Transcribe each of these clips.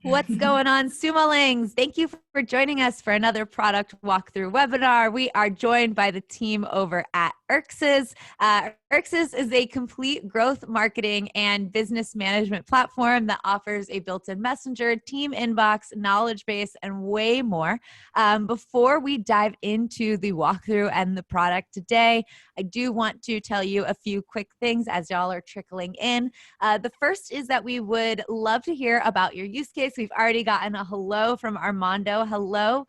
What's going on, Sumolings? Thank you for joining us for another product walkthrough webinar. We are joined by the team over at erxes. erxes is a complete growth marketing and business management platform that offers a built-in messenger, team inbox, knowledge base, and way more. Before we dive into the walkthrough and the product today, I do want to tell you a few quick things as y'all are trickling in. The first is that we would love to hear about your use case. We've already gotten a hello from Armando. Hello.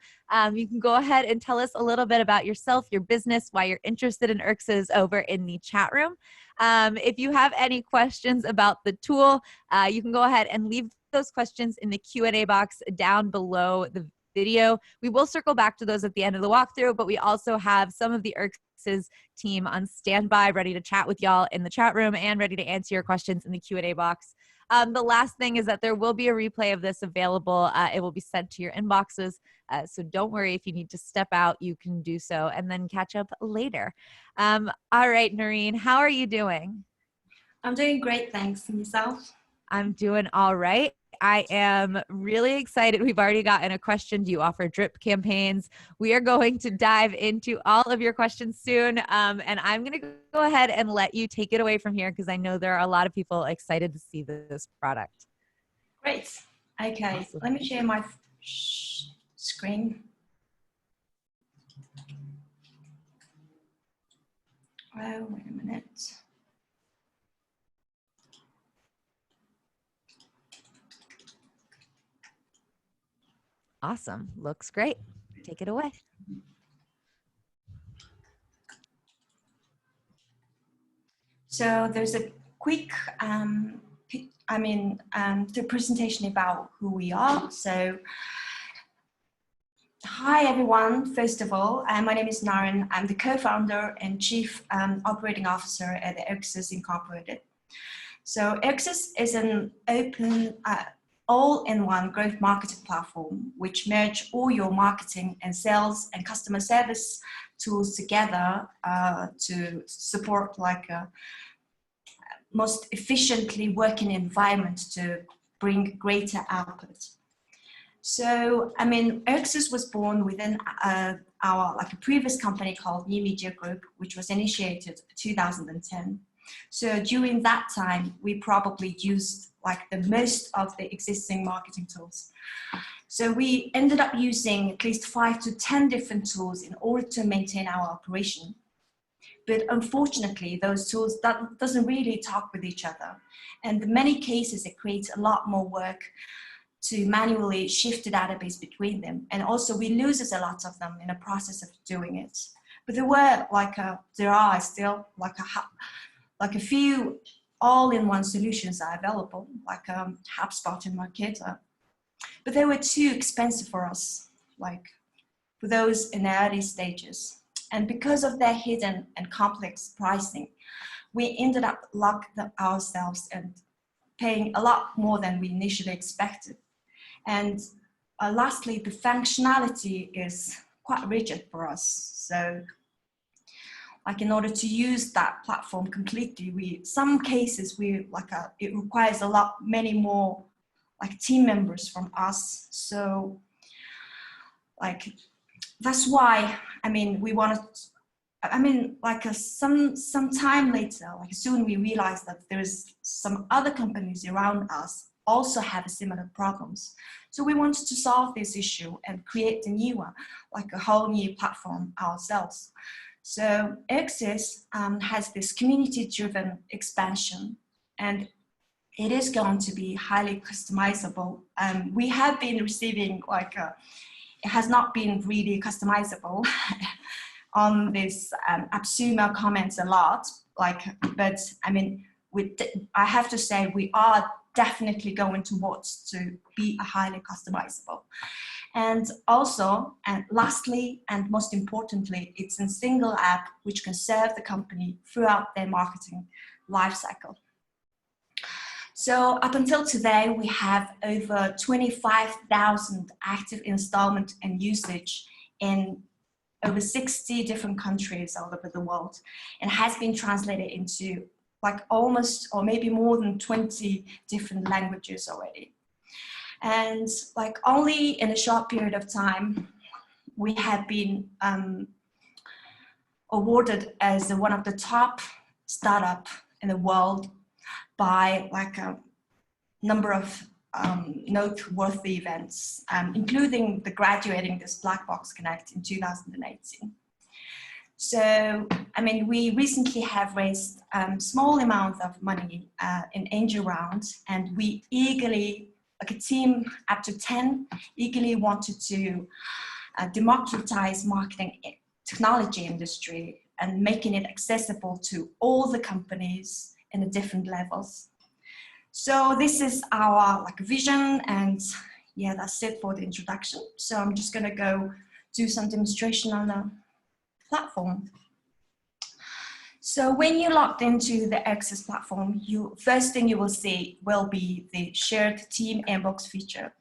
You can go ahead and tell us a little bit about yourself, your business, why you're interested in erxes over in the chat room. If you have any questions about the tool, you can go ahead and leave those questions in the Q&A box down below the video. We will circle back to those at the end of the walkthrough, but we also have some of the erxes team on standby, ready to chat with y'all in the chat room and ready to answer your questions in the Q&A box. The last thing is that there will be a replay of this available. It will be sent to your inboxes. So don't worry if you need to step out, you can do so and then catch up later. All right, Noreen, how are you doing? I'm doing great, thanks. And yourself? I'm doing all right. I am really excited. We've already gotten a question. Do you offer drip campaigns? We are going to dive into all of your questions soon. And I'm going to go ahead and let you take it away from here because I know there are a lot of people excited to see this product. Great. Okay, awesome. Let me share my screen. Oh, wait a minute. Awesome. Looks great. Take it away. So there's a quick the presentation about who we are. So hi everyone. First of all, my name is Naren. I'm the co-founder and chief operating officer at erxes Incorporated. So erxes is an open all-in-one growth marketing platform which merge all your marketing and sales and customer service tools together to support like a most efficiently working environment to bring greater output. So, I mean, erxes was born within our like a previous company called New Media Group, which was initiated 2010. So during that time, we probably used like the most of the existing marketing tools. So we ended up using at least 5 to 10 different tools in order to maintain our operation. But unfortunately, those tools doesn't really talk with each other. And in many cases, it creates a lot more work to manually shift the database between them. And also we loses a lot of them in the process of doing it. But there are still like a few all-in-one solutions are available, like HubSpot and Marketer. But they were too expensive for us, like for those in the early stages. And because of their hidden and complex pricing, we ended up locking ourselves and paying a lot more than we initially expected. And lastly, the functionality is quite rigid for us. So like in order to use that platform completely, some cases it requires many more like team members from us. So like that's why we wanted. Some time later, like soon we realized that there's some other companies around us also have similar problems. So we wanted to solve this issue and create a new one, like a whole new platform ourselves. So erxes has this community-driven expansion, and it is going to be highly customizable. We have been receiving it has not been really customizable on this AppSumo comments a lot, but I have to say we are definitely going towards to be a highly customizable. And also, and lastly, and most importantly, it's a single app which can serve the company throughout their marketing lifecycle. So up until today, we have over 25,000 active installment and usage in over 60 different countries all over the world, and has been translated into like almost or maybe more than 20 different languages already. And like only in a short period of time, we have been awarded as one of the top startup in the world by like a number of noteworthy events, including the graduating this Black Box Connect in 2018. So, I mean, we recently have raised small amounts of money in angel rounds, and we eagerly, like a team up to 10, eagerly wanted to democratize marketing technology industry and making it accessible to all the companies in the different levels. So this is our like vision, and yeah, that's it for the introduction. So I'm just gonna go do some demonstration on the platform. So when you logged into the erxes platform, first thing you will see will be the shared team inbox feature.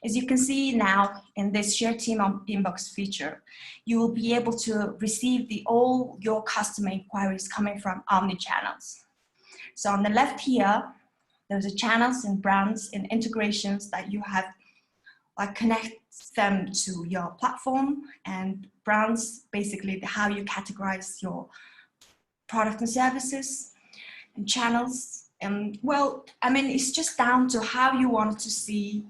As you can see now in this shared team inbox feature, you will be able to receive all your customer inquiries coming from omni-channels. So on the left here, there's the channels and brands and integrations that you have, like connect them to your platform, and brands, basically how you categorize your product and services, and channels. And well, I mean, it's just down to how you want to see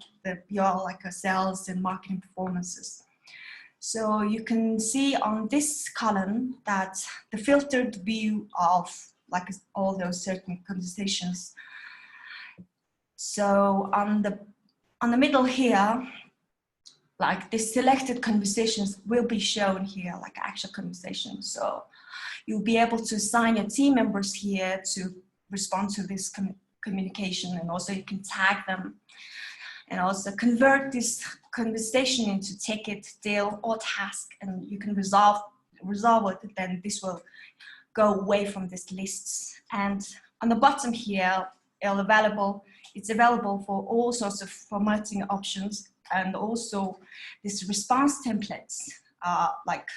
your like sales and marketing performances. So you can see on this column that the filtered view of like all those certain conversations. So on the middle here, like the selected conversations will be shown here, like actual conversations. So you'll be able to assign your team members here to respond to this communication, and also you can tag them, and also convert this conversation into ticket, deal, or task, and you can resolve it. Then this will go away from these lists. And on the bottom here, it's available for all sorts of formatting options, and also this response templates. Like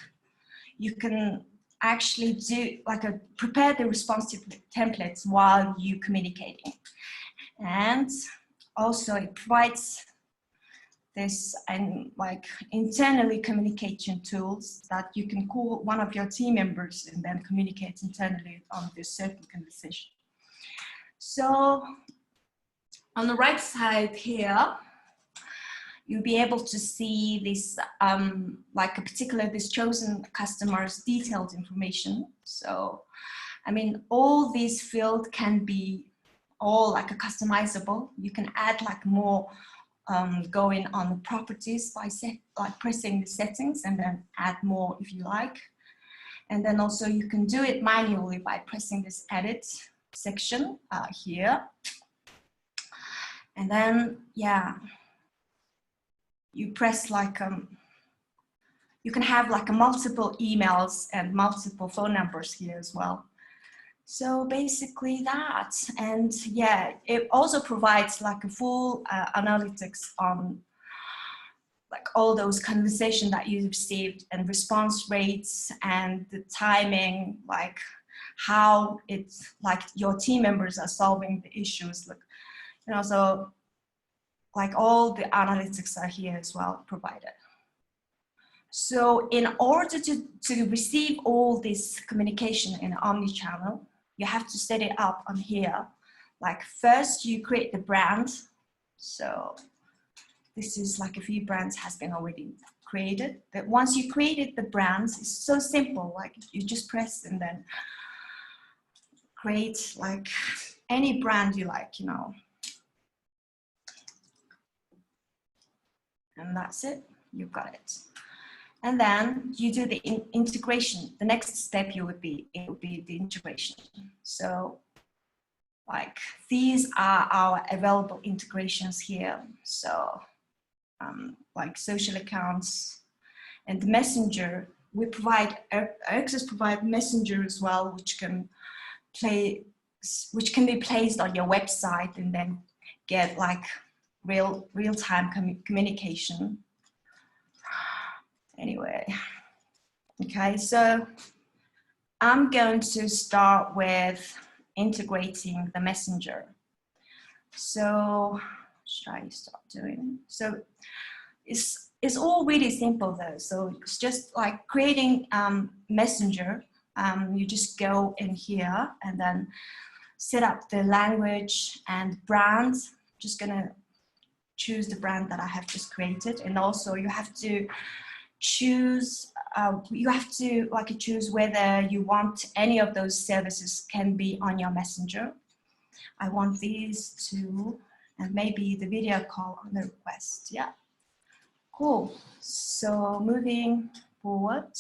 you can actually do like prepare the response templates while you communicating, and also it provides this and like internally communication tools that you can call one of your team members and then communicate internally on this certain conversation. So on the right side here, you'll be able to see this, like this chosen customer's detailed information. So, I mean, all these fields can be all like customizable. You can add like more going on the properties by pressing the settings, and then add more if you like. And then also you can do it manually by pressing this edit section here. And then, yeah, you press like, you can have like multiple emails and multiple phone numbers here as well. So basically that, and yeah, it also provides like a full analytics on like all those conversations that you received, and response rates, and the timing, like how it's like your team members are solving the issues, like, you know, so like all the analytics are here as well provided. So in order to receive all this communication in omni-channel, you have to set it up on here. Like first you create the brand. So this is like a few brands has been already created. But once you created the brands, it's so simple. Like you just press and then create like any brand you like, you know. And that's it, you've got it. And then you do the integration. The next step it would be the integration. So like these are our available integrations here. So like social accounts and the messenger, we provide, erxes provide messenger as well, which can be placed on your website and then get like real-time communication. Anyway, okay, so I'm going to start with integrating the messenger. So should I start doing? So it's all really simple though. So it's just like creating Messenger. You just go in here and then set up the language and brand. Just gonna choose the brand that I have just created, and also you have to choose. Choose whether you want any of those services can be on your Messenger. I want these two, and maybe the video call on the request. Yeah, cool. So moving forward,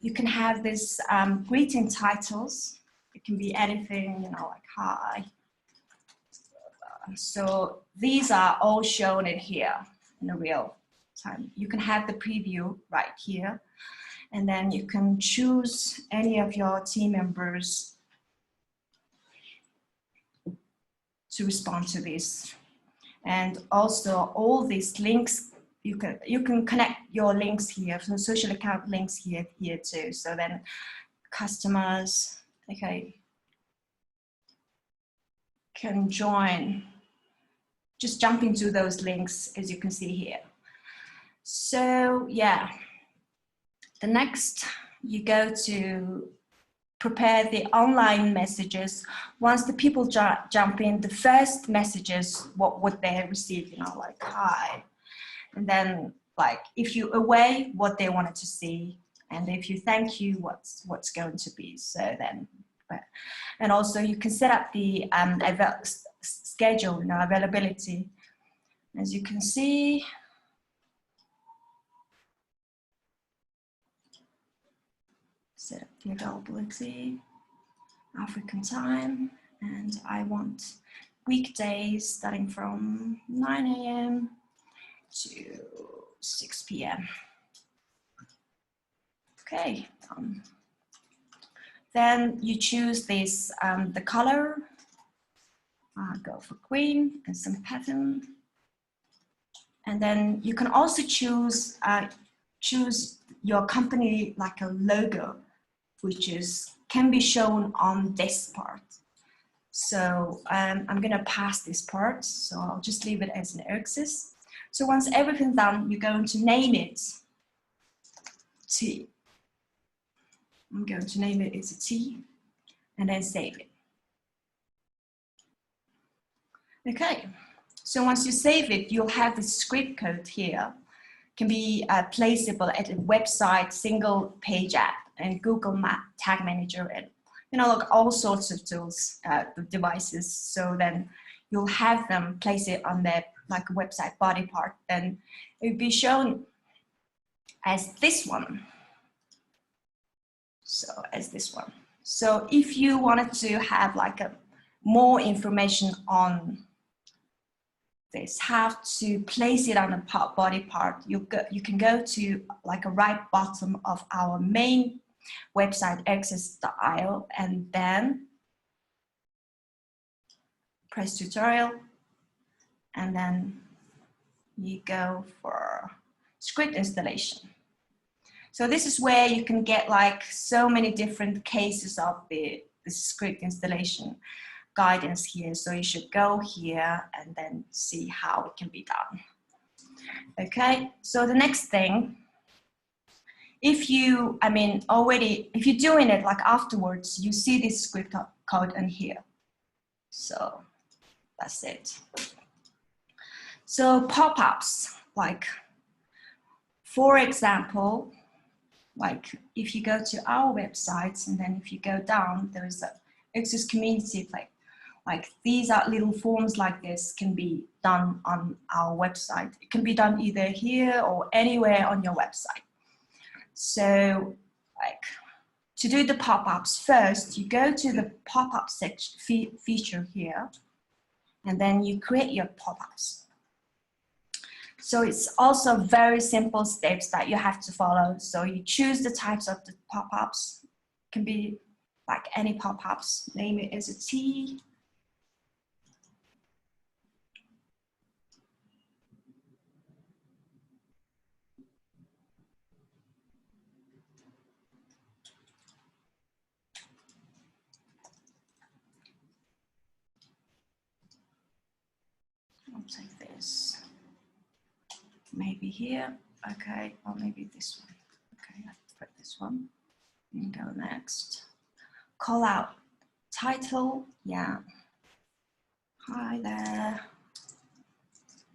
you can have this greeting titles. It can be anything, you know, like hi. So these are all shown in here in the real time. You can have the preview right here, and then you can choose any of your team members to respond to this. And also all these links, you can connect your links here, so social account links here too. So then customers, okay, can join, just jump into those links as you can see here. So yeah, the next you go to prepare the online messages. Once the people jump in, the first messages, what would they receive, you know, like hi. And then like if you away, what they wanted to see. And if you thank you, what's going to be. So then, and also you can set up the schedule, you know, availability. As you can see, set up the availability, African time, and I want weekdays starting from 9 a.m. to 6 p.m. Okay, then you choose this, the color, go for green and some pattern. And then you can also choose your company like a logo, which can be shown on this part. So I'm gonna pass this part, so I'll just leave it as an erxes. So once everything's done, you're going to name it T. I'm going to name it as a T, and then save it. Okay, so once you save it, you'll have the script code here. Can be placeable at a website, single page app, and Google Map Tag Manager, and you know, like all sorts of tools, devices. So then you'll have them place it on the like a website body part. Then it would be shown as this one. So as this one. So if you wanted to have like a more information on this, how to place it on a body part, you can go to like a right bottom of our main website erxes.io, and then press tutorial, and then you go for script installation. So this is where you can get like so many different cases of the script installation guidance here. So you should go here and then see how it can be done. Okay, so the next thing, if you're doing it like afterwards, you see this script code in here. So that's it. So pop-ups, like for example, like if you go to our website and then if you go down, there is a erxes community, like these are little forms like this can be done on our website. It can be done either here or anywhere on your website. So like to do the pop-ups, first you go to the pop-up section feature here, and then you create your pop-ups. So it's also very simple steps that you have to follow. So you choose the types of the pop-ups. Can be like any pop-ups. Name it as a T. I'll take this. Maybe here. Okay, or maybe this one. Okay, I put this one. And go next. Call out title. Yeah. Hi there.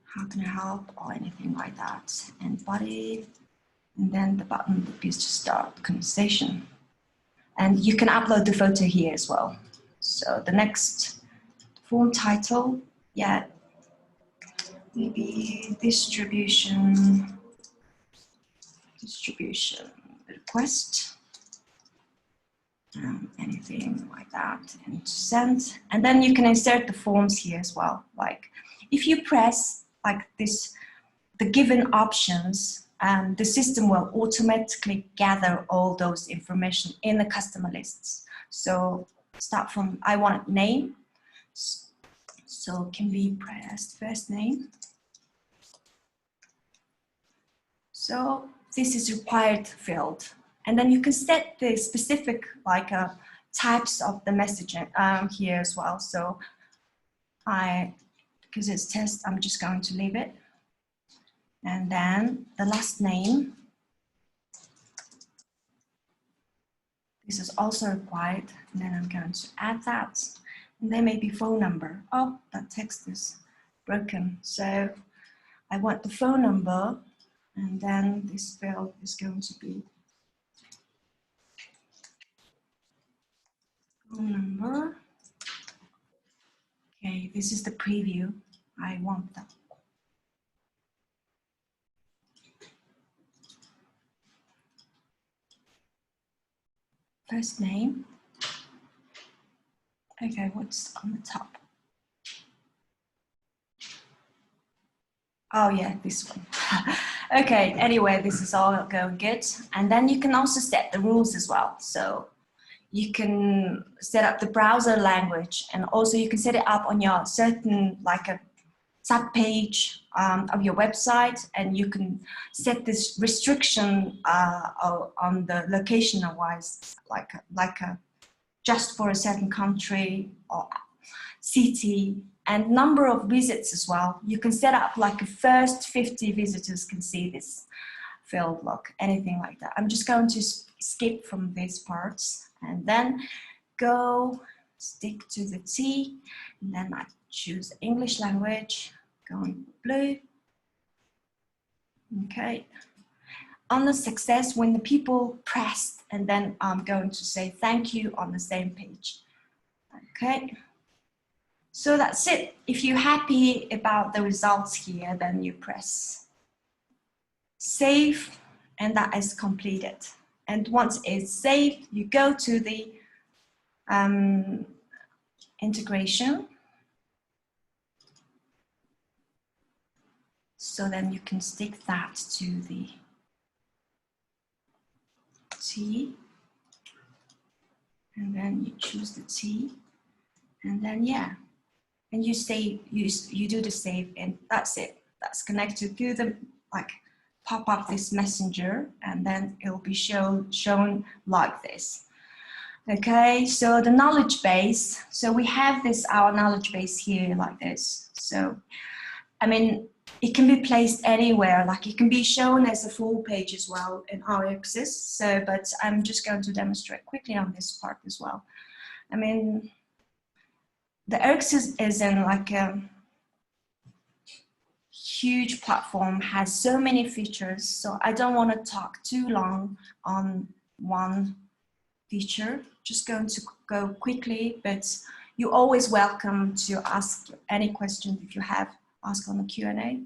How can I help? Or anything like that. And body. And then the button is to start conversation. And you can upload the photo here as well. So the next form title, yeah, maybe distribution request, anything like that, and send. And then you can insert the forms here as well. Like if you press like this, the given options, the system will automatically gather all those information in the customer lists. So start from, I want name. So can be pressed first name. So this is required field. And then you can set the specific like types of the messaging here as well. So because it's test, I'm just going to leave it. And then the last name. This is also required. And then I'm going to add that. And then maybe phone number. Oh, that text is broken. So I want the phone number. And then this field is going to be phone number. Okay, this is the preview. I want that. First name. Okay, what's on the top? Oh yeah, this one. Okay, anyway, this is all going good. And then you can also set the rules as well. So you can set up the browser language, and also you can set it up on your certain like a sub page of your website, and you can set this restriction on the location wise, like just for a certain country or city, and number of visits as well. You can set up like a first 50 visitors can see this field look, anything like that. I'm just going to skip from these parts and then go stick to the T, and then I choose English language, going blue. Okay. On the success, when the people pressed, and then I'm going to say thank you on the same page. Okay. So that's it. If you're happy about the results here, then you press save, and that is completed. And once it's saved, you go to the integration. So then you can stick that to the T, and then you choose the T, and then yeah, and you save, you do the save, and that's it. That's connected to the like pop up this messenger, and then it'll be shown like this. Okay, so the knowledge base. So we have this our knowledge base here like this. So I mean, it can be placed anywhere, like it can be shown as a full page as well in erxes. So, but I'm just going to demonstrate quickly on this part as well. I mean, the erxes is in like a huge platform, has so many features. So I don't want to talk too long on one feature, just going to go quickly, but you're always welcome to ask any questions if you have. Ask on the Q&A.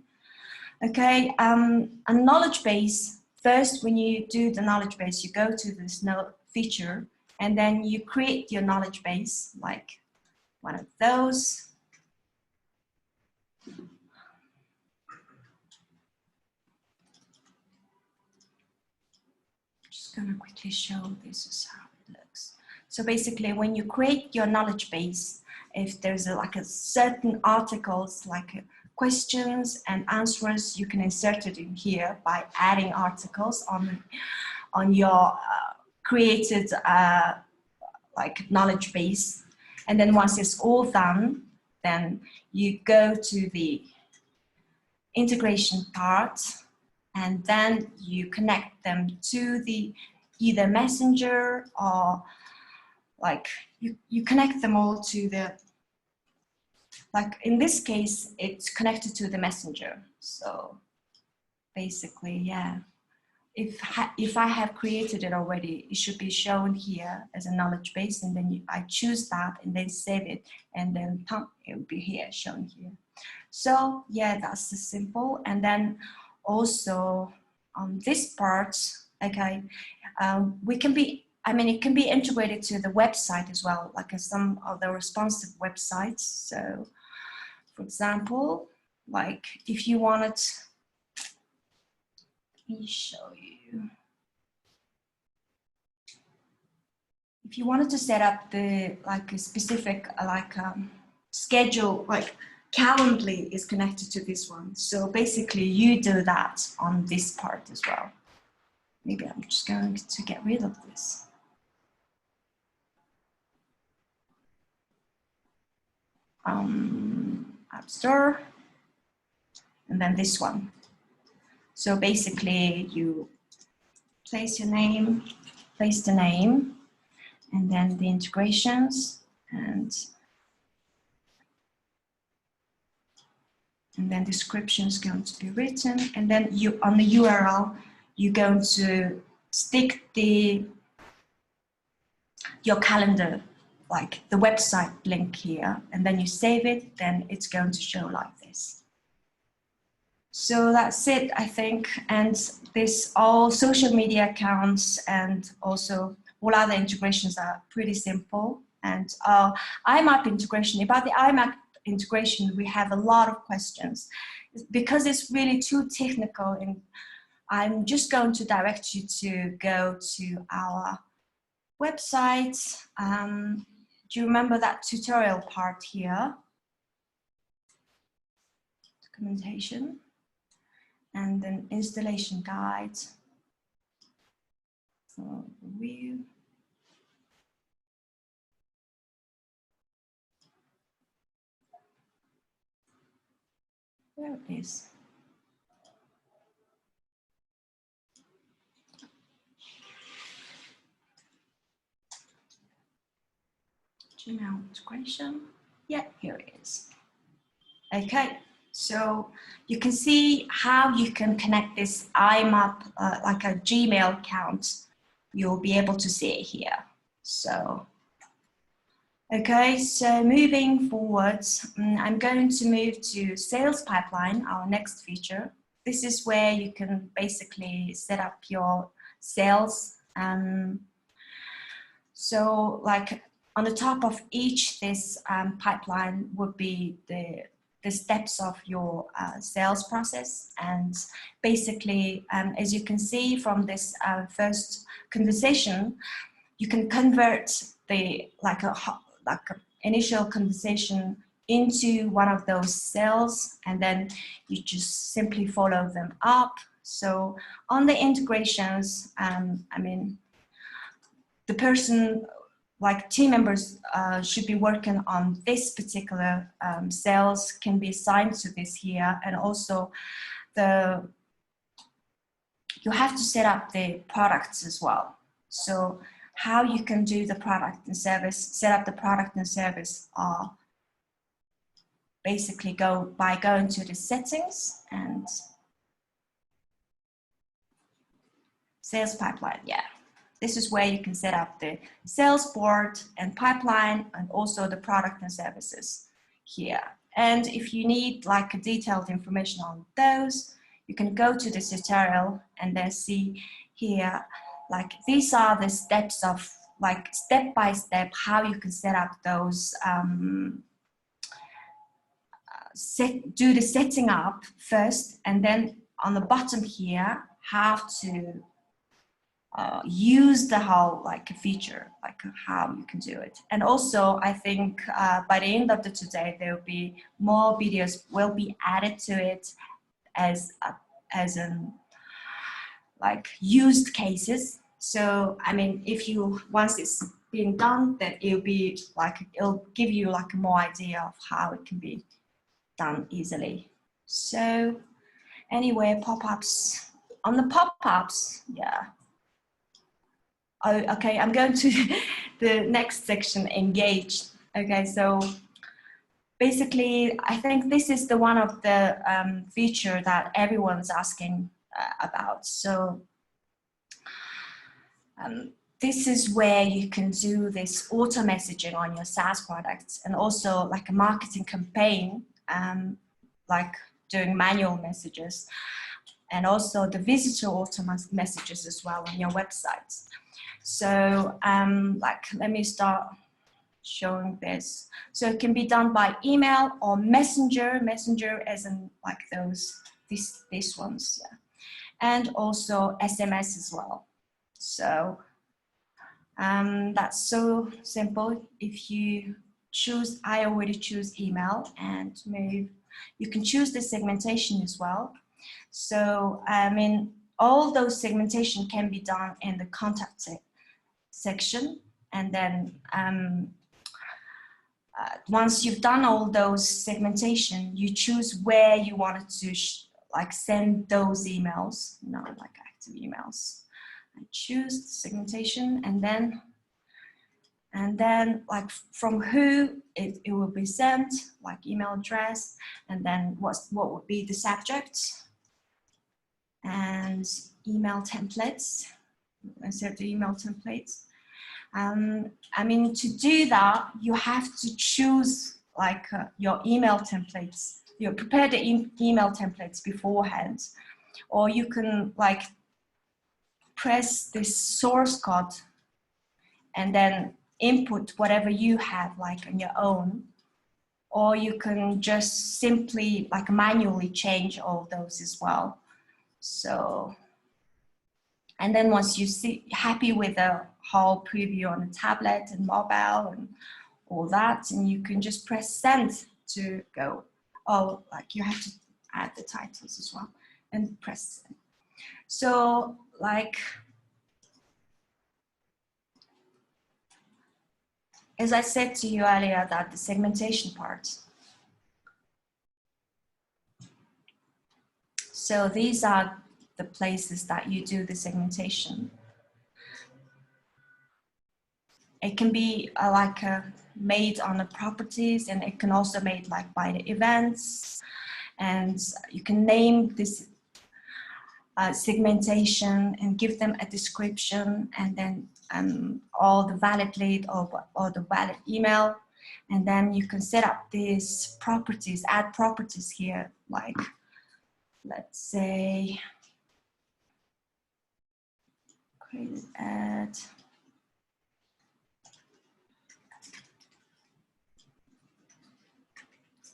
Okay, a knowledge base. First, when you do the knowledge base, you go to this feature, and then you create your knowledge base, like one of those. Just gonna quickly show this is how it looks. So basically, when you create your knowledge base, if there's like a certain articles, like questions and answers, you can insert it in here by adding articles on your created like knowledge base. And then once it's all done, then you go to the integration part, and then you connect them to the either messenger or like you connect them all to the, like in this case, it's connected to the messenger. So basically, yeah, if I have created it already, it should be shown here as a knowledge base, and then I choose that and then save it, and then it will be here, shown here. So yeah, that's the simple. And then also on this part, okay, we can be, I mean, it can be integrated to the website as well, like some of the responsive websites. So for example, like if you wanted, let me show you. If you wanted to set up the, like a specific, like schedule, like Calendly is connected to this one. So basically you do that on this part as well. Maybe I'm just going to get rid of this. App Store, and then this one. So basically you place your name, place the name, and then the integrations, and then description is going to be written, and then you, on the URL, you're going to stick your calendar, like the website link here, and then you save it, then it's going to show like this. So that's it, I think. And this, all social media accounts and also all other integrations are pretty simple. And IMAP integration, about the IMAP integration, we have a lot of questions because it's really too technical, and I'm just going to direct you to go to our website. Do you remember that tutorial part here? Documentation, and then installation guide. So review. There it is. Gmail integration. Yeah, here it is. Okay, so you can see how you can connect this IMAP, like a Gmail account. You'll be able to see it here. So, okay, so moving forward, I'm going to move to sales pipeline, our next feature. This is where you can basically set up your sales. So like on the top of each, this pipeline would be the steps of your sales process. And basically, as you can see from this first conversation, you can convert the like a initial conversation into one of those sales, and then you just simply follow them up. So on the integrations, I mean, the person, like team members, should be working on this particular sales, can be assigned to this here, and also you have to set up the products as well. So how you can do the product and service, set up the product and service, are basically by going to the settings and sales pipeline. Yeah, this is where you can set up the sales board and pipeline, and also the product and services here. And if you need like a detailed information on those, you can go to this tutorial and then see here, like these are the steps of, like step by step, how you can set up those, do the setting up first, and then on the bottom here, how to use the whole like feature, like how you can do it. And also, I think by the end of today, there will be more videos will be added to it as in like used cases. So I mean, if you, once it's been done, then it'll be like, it'll give you like more idea of how it can be done easily. So anyway, pop-ups. On the pop-ups, yeah. Oh, okay, I'm going to the next section, engage. Okay, so basically, I think this is the one of the feature that everyone's asking about. So this is where you can do this auto messaging on your SaaS products, and also like a marketing campaign, like doing manual messages, and also the visitor auto messages as well on your websites. So like, let me start showing this. So it can be done by email or messenger as in like these ones, yeah. And also SMS as well. So that's so simple. If you choose, I already choose email, and you can choose the segmentation as well. So I mean, all those segmentation can be done in the contact section, and then once you've done all those segmentation, you choose where you wanted to like send those emails, like active emails. I choose the segmentation, and then like from who it will be sent, like email address, and then what would be the subject, and email templates. Insert the email templates. I mean, to do that, you have to choose like your email templates. You prepare the email templates beforehand, or you can like press this source code and then input whatever you have like on your own, or you can just simply like manually change all those as well. So, and then once you see happy with the whole preview on the tablet and mobile and all that, and you can just press send to go. Oh, like you have to add the titles as well and press send. So like, as I said to you earlier, that the segmentation part. So these are the places that you do the segmentation. It can be like made on the properties, and it can also made like by the events, and you can name this segmentation and give them a description, and then all the valid lead or the valid email, and then you can set up these properties, add properties here, like let's say create ad.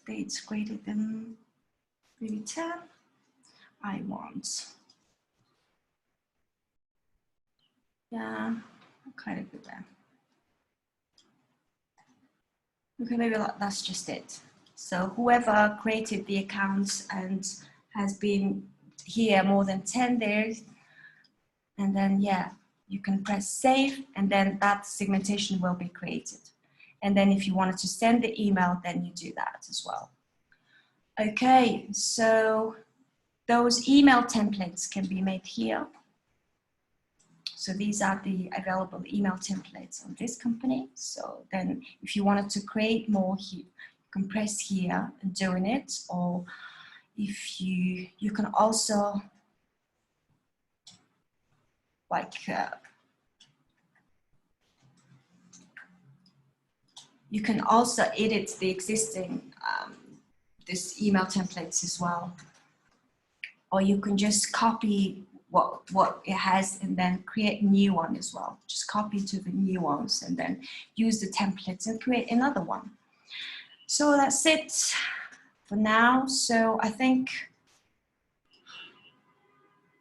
Dates greater than maybe 10. I want. Yeah, kind of good there. Okay, maybe that's just it. So whoever created the accounts and has been here more than 10 days, and then yeah, you can press save, and then that segmentation will be created. And then if you wanted to send the email, then you do that as well. Okay, so those email templates can be made here. So these are the available email templates on this company. So then if you wanted to create more here, you can press here and doing it, or if you can also like you can also edit the existing this email templates as well, or you can just copy what it has and then create a new one as well. Just copy to the new ones and then use the templates and create another one. So that's it for now. So I think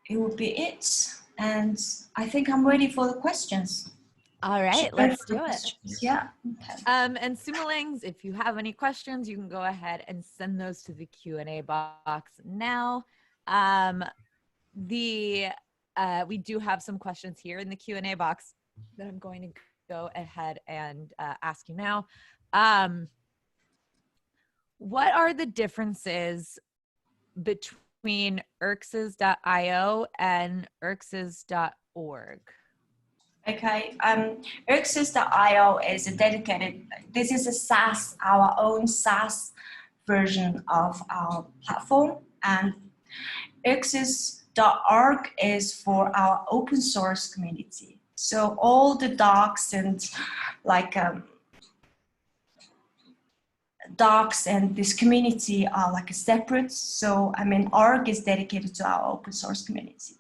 it will be it. And I think I'm ready for the questions. All right, let's do it. Yeah. Okay. And Sumalangs, if you have any questions, you can go ahead and send those to the Q&A box now. We do have some questions here in the Q&A box that I'm going to go ahead and ask you now. What are the differences between between erxes.io and erxes.org? Okay, erxes.io is a dedicated, this is a SaaS, our own SaaS version of our platform, and erxes.org is for our open source community. So all the docs and like docs and this community are like a separate. So I mean, org is dedicated to our open source community.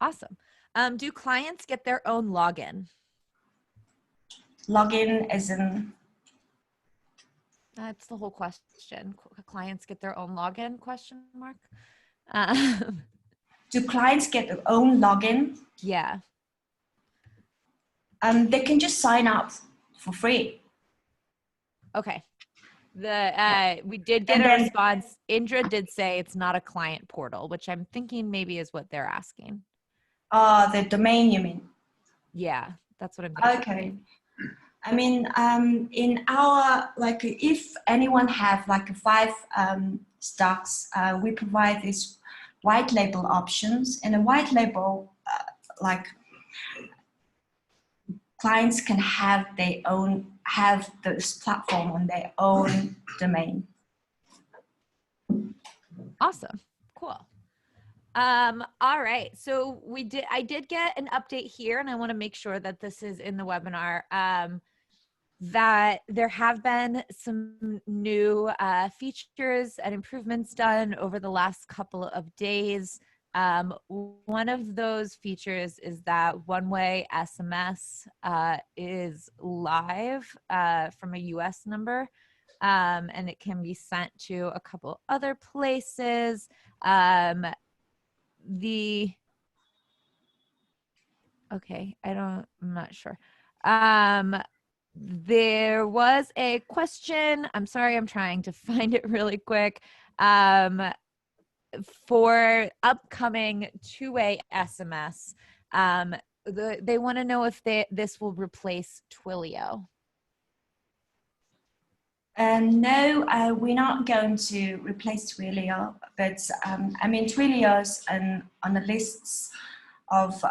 Awesome. Do clients get their own login? Login is in. That's the whole question. Clients get their own login? Question mark. Do clients get their own login? Yeah. They can just sign up for free. Okay. We did get a response. Indra did say it's not a client portal, which I'm thinking maybe is what they're asking. The domain, you mean? Yeah, that's what I'm thinking. Okay. I mean, in our, like, if anyone have like 5 stocks, we provide these white label options. And a white label, like, clients can have their own, have this platform on their own domain. Awesome. Cool. All right. So I did get an update here, and I want to make sure that this is in the webinar, that there have been some new features and improvements done over the last couple of days. One of those features is that one-way SMS is live from a US number, and it can be sent to a couple other places. Okay, I'm not sure. There was a question. I'm sorry, I'm trying to find it really quick. For upcoming two-way SMS, they want to know if this will replace Twilio. No, we're not going to replace Twilio, but I mean, Twilio's on the lists of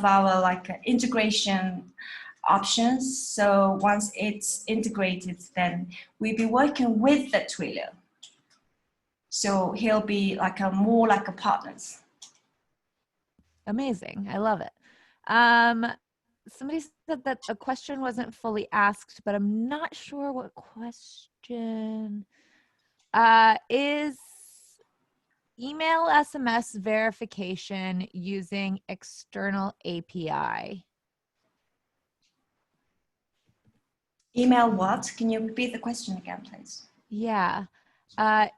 our like integration options. So once it's integrated, then we'll be working with the Twilio. So he'll be like more like a partners. Amazing. I love it. Somebody said that a question wasn't fully asked, but I'm not sure what question. Is email SMS verification using external API? Email what? Can you repeat the question again, please? Yeah.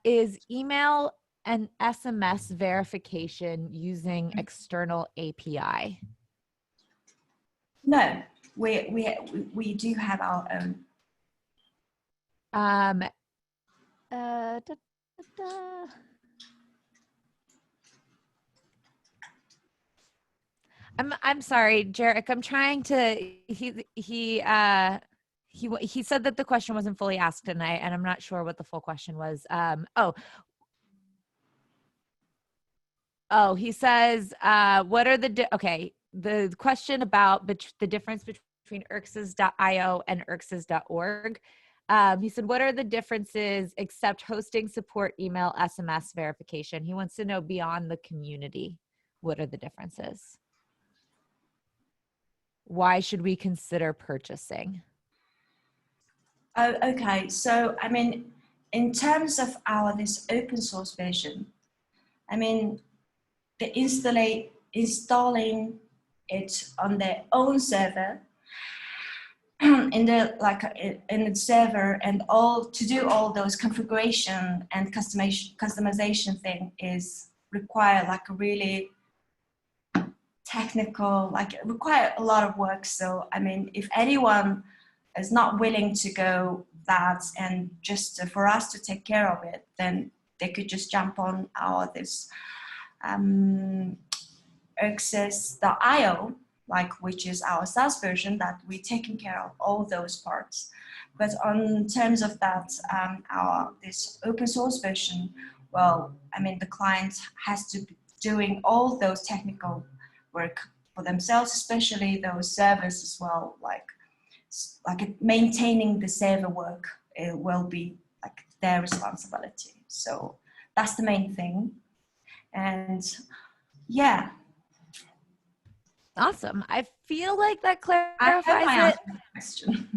Is email and SMS verification using external API? No, we do have our own. I'm sorry, Jarek. I'm trying to. He said that the question wasn't fully asked tonight, and I'm not sure what the full question was. He says, what are the question about the difference between erxes.io and erxes.org. He said, what are the differences except hosting, support, email, SMS verification? He wants to know beyond the community, what are the differences? Why should we consider purchasing? Oh, okay. So, I mean, in terms of this open source version, I mean, installing it on their own server in the server, and to do all those configuration and customization thing is require like a really technical, like it require a lot of work. So I mean, if anyone is not willing to go that and just for us to take care of it, then they could just jump on this erxes.io, which is our SaaS version that we're taking care of all those parts. But on terms of that, this open source version, well, I mean, the client has to be doing all those technical work for themselves, especially those servers as well, like maintaining the server work, it will be like their responsibility. So that's the main thing. And yeah. Awesome. I feel like that I hope clarifies I it. answered the question.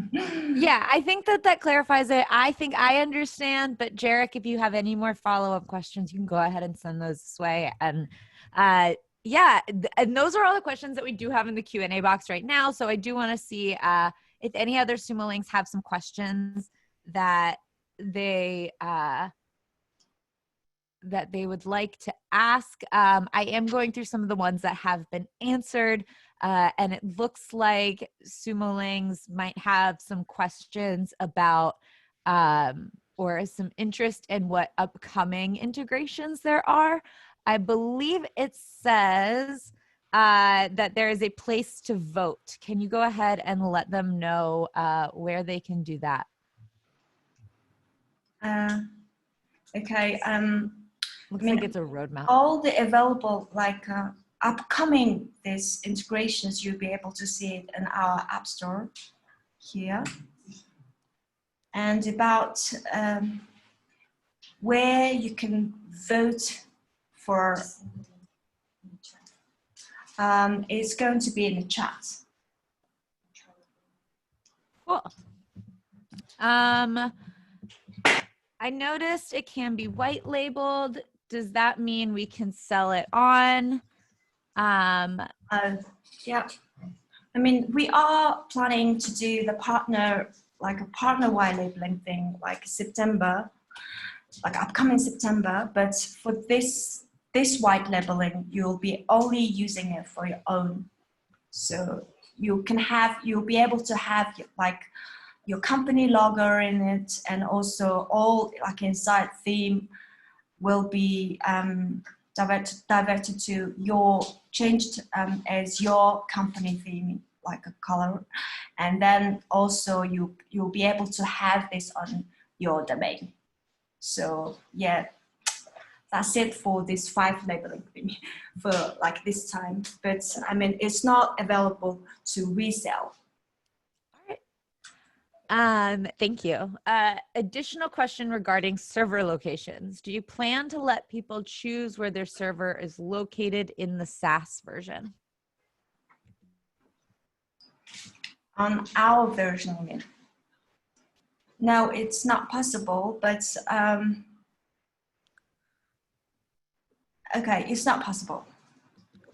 Yeah, I think that clarifies it. I think I understand, but Jarek, if you have any more follow-up questions, you can go ahead and send those this way. And and those are all the questions that we do have in the Q&A box right now. So I do want to see if any other Sumo links have some questions that they would like to ask. I am going through some of the ones that have been answered, and it looks like Sumolings might have some questions about or some interest in what upcoming integrations there are. I believe it says that there is a place to vote. Can you go ahead and let them know where they can do that? Okay. Looks like it's a roadmap. All the available upcoming these integrations, you'll be able to see it in our App Store here. And about where you can vote for, it's going to be in the chat. Cool. I noticed it can be white labeled. Does that mean we can sell it on? Yeah. I mean, we are planning to do the partner, like a partner white labeling thing, like September, like upcoming September. But for this white labeling, you'll be only using it for your own. So you'll be able to have like your company logo in it, and also all like inside theme will be diverted to your changed as your company theme, like a color, and then also you'll be able to have this on your domain. So yeah, that's it for this 5 labeling thing for like this time. But I mean, it's not available to resell. Thank you. Additional question regarding server locations. Do you plan to let people choose where their server is located in the SaaS version? On our version of it. No, it's not possible, but okay, it's not possible.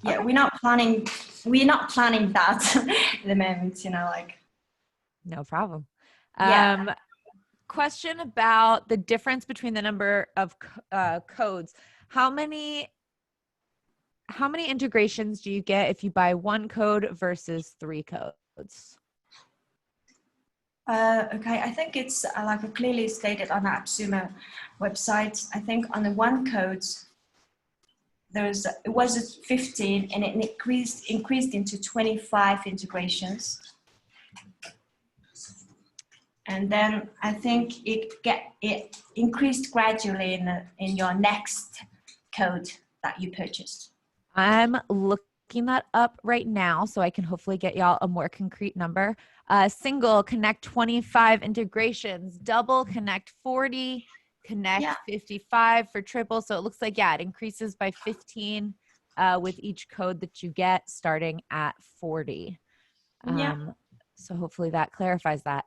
Yeah, okay. We're not planning that at the moment, like. No problem. Yeah. Question about the difference between the number of codes. How many integrations do you get if you buy 1 code versus 3 codes? Okay, I think it's like clearly stated on the AppSumo website. I think on the 1 code, it was 15 and it increased into 25 integrations. And then I think it increased gradually in your next code that you purchased. I'm looking that up right now so I can hopefully get y'all a more concrete number. Single, connect 25 integrations. Double, connect 40. Connect 55 for triple. So it looks like, it increases by 15 with each code that you get starting at 40. So hopefully that clarifies that.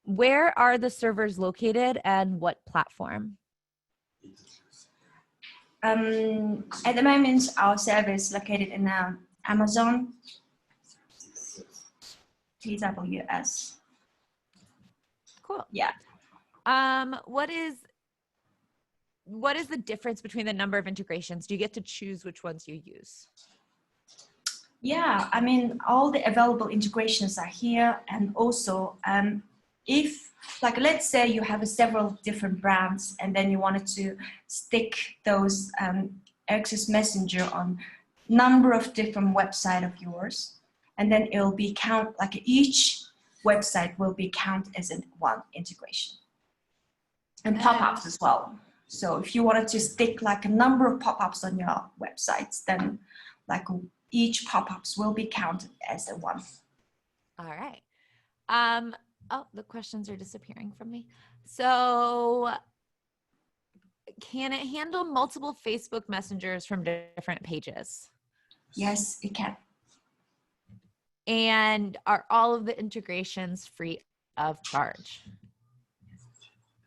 Where are the servers located and what platform? At the moment, our server is located in Amazon, AWS. Cool. Yeah. What is the difference between the number of integrations? Do you get to choose which ones you use? Yeah, I mean, all the available integrations are here, and also if, like, let's say you have several different brands and then you wanted to stick those erxes messenger on number of different websites of yours, and then it'll be like each website will be counted as one integration. And pop-ups as well. So if you wanted to stick like a number of pop-ups on your websites, then like each pop-ups will be counted as a one. All right. Oh, the questions are disappearing from me. So can it handle multiple Facebook messengers from different pages? Yes, it can. And are all of the integrations free of charge?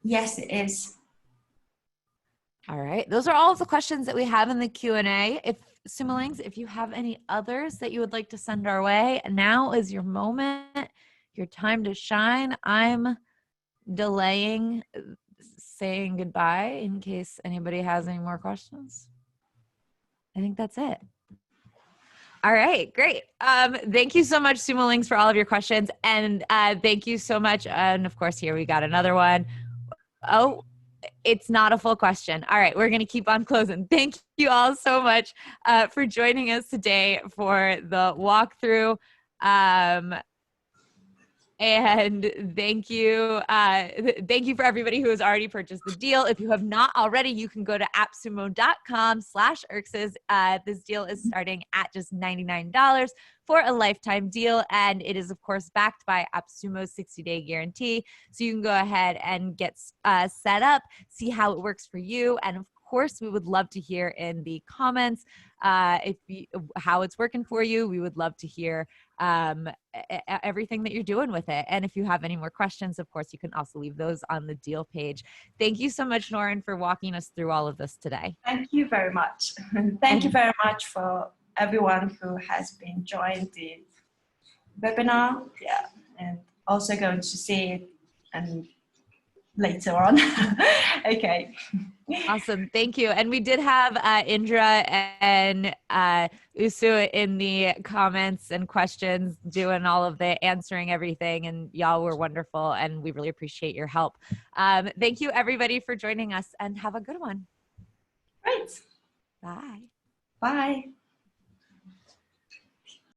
Yes, it is. All right. Those are all of the questions that we have in the Q&A. If Sumalings, if you have any others that you would like to send our way, now is your moment, your time to shine. I'm delaying saying goodbye in case anybody has any more questions. I think that's it. All right, great. Thank you so much, Sumalings, for all of your questions. And thank you so much. And of course, here we got another one. Oh, it's not a full question. All right, we're going to keep on closing. Thank you all so much for joining us today for the walkthrough. And thank you. Thank you for everybody who has already purchased the deal. If you have not already, you can go to appsumo.com/erxes. This deal is starting at just $99 for a lifetime deal. And it is, of course, backed by AppSumo's 60-day guarantee. So you can go ahead and get set up, see how it works for you. And of course, we would love to hear in the comments how it's working for you. We would love to hear everything that you're doing with it. And if you have any more questions, of course, you can also leave those on the deal page. Thank you so much, Norin, for walking us through all of this today. Thank you very much. Thank you very much for everyone who has been joined the webinar. Yeah, and also going to see it and later on. Okay. Awesome. Thank you. And we did have Indra and Usu in the comments and questions doing all of the answering everything. And y'all were wonderful. And we really appreciate your help. Thank you, everybody, for joining us, and have a good one. Great. Bye. Bye.